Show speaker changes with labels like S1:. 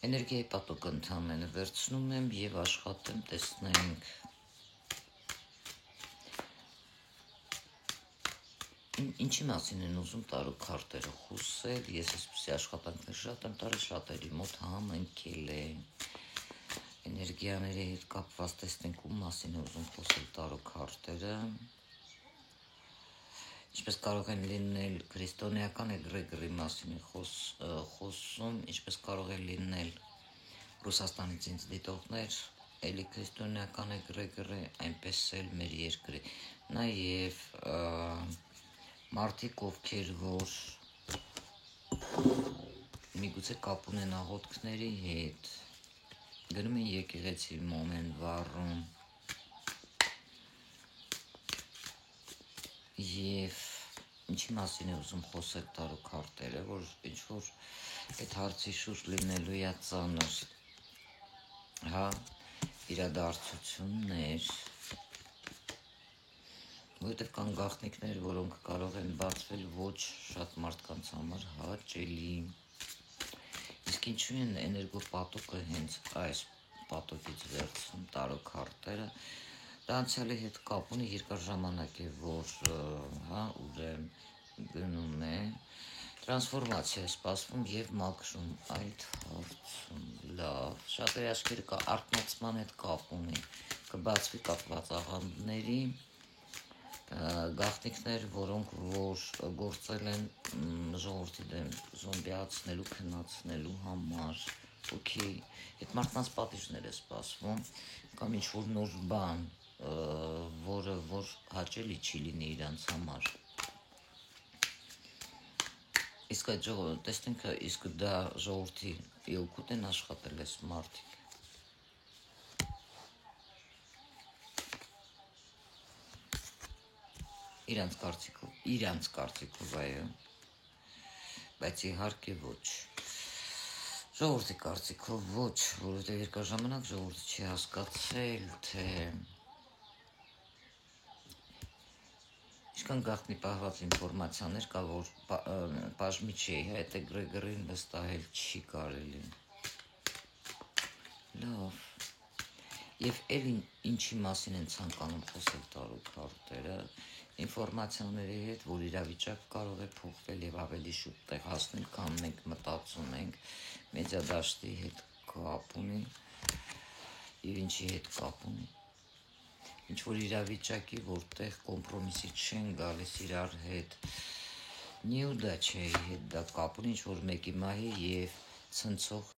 S1: Էներգիայի պատոկը ընդհանրապես վերցնում եմ եւ աշխատեմ, տեսնենք ինչի մասին են ուզում տարու քարտերը խոսել։ Ես այսպեսի աշխատանքներ շատ եմ տարել, շատերի մոտ համընկել է։ Էներգիաների հետ կապված տեսնենք ում մասին է ուզում խոսել տարու քարտերը։ Ինչպես կարող են լինել քրիստոնեական էգրեգորի մասին խոսում, ինչպես կարող է լինել Ռուսաստանից ինձ դիտողներ, էլի քրիստոնեական էգրեգորը, այնպես էլ մեր երկրի։ Նաև մարդիկ, ովքեր որ միգուցե կապ ունեն աղոթքների հետ, գնում են եկեղեցի մոմ են վառում եւ ինչի մասին է ուզում խոսել տարու քարտերը, որ ինչ որ այդ հարցի շուրջ լինելու է ծանր, իրադարձություններ, որովհետև կան գաղտնիքներ, որոնք կարող են բացվել ոչ շատ մարդկանց համար հաճելի։ Իսկ ինչու են էներգոպատոկը հենց այս պատոկից վերցնում տարու քարտերը, դա անցյալի հետ կապ ունի, երկար ժամանակ է, որ ուրեմն գնում է, տրանսֆորմացիա է սպասվում եւ մաքրում այդ հարցում։ Լավ, շատերի աչքերը կա արթնացման հետ կապ ունի, կբացվի կապված աղանդների գաղտնիքներ, որոնք որ գործել են ժողովրդի դեմ զոմբիացնելու, քննացնելու համար, օքեյ, այդ մարդկանց պատիժներ է սպասվում, կամ ինչ-որ նոր բան, որը որ հաճելի չի լինի իրանց համար։ Իսկ այդ տեսնենք, իսկ դա ժողովրդի օգուտ են աշխատել այս մարդիկ։ Իրանց կարծիքով այո, բայց իհարկե ոչ։ Ժողովրդի կարծիքով ոչ, որովհետև երկար ժամանակ ժողովուրդը չի հասկացել, թե ինչքան գաղտնի պահված ինֆորմացիաներ կա, որ բաժմիչի այդ էգրեգորին վստահել չի կարելի։ Լավ։ Եվ էլ ինչի մասին են ցանկանում խոսել տարու քարտերը, ինֆորմացիաների հետ, որ իրավիճակ կարող է փոխվել եւ ավելի շուտ տեղ հասնել, քան մենք մտածում ենք, մեդիադաշտի հետ կապ ունի եւ ինչի հետ կապ ունի։ Ինչ որ իրավիճակի, որտեղ կոմպրոմիսի չեն գալիս իրար հետ, նյութ չէ հետ դա կապ ունի, ինչ որ մեկի մահի եւ ցնցող